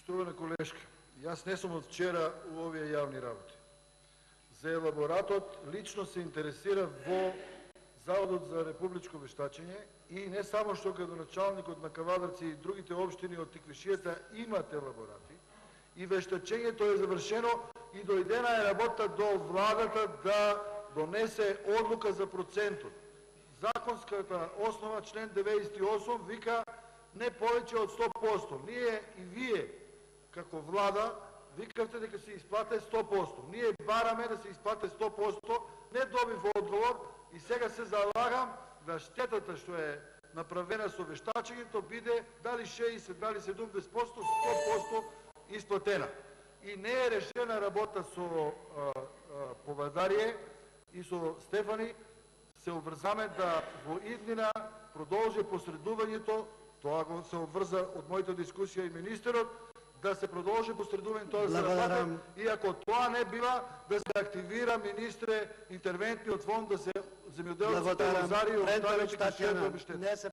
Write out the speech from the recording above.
Поштована колешка, јас не сум од вчера у овие јавни работи. За елаборатот лично се интересира во Заводот за републичко вештачење и не само што градоначалникот на Кавадарци и другите општини од Тиквишијата имат елаборати и вештачењето е завршено и дојдена е работа до владата да донесе одлука за процентот. Законската основа, член 98, вика не повеќе од 100%. Ние и вие, како влада, викавте дека се исплате 100%. Ние бараме да се исплате 100%, не добив одговор и сега се залагам да штетата што е направена со вештачењето биде дали 60, дали 70%, 100% исплатена. И не е решена работа со Повадарие и со Стефани, се обврзаме да во иднина продолжи посредувањето, тоа го се обврза од мојата дискусија и министерот, да се продолжи посредувањето, тоа да се работи, и ако тоа не била, да се активира, министре, интервентниот фонд, да се земјоделците, лозари и останати ќе се обештетат. Не се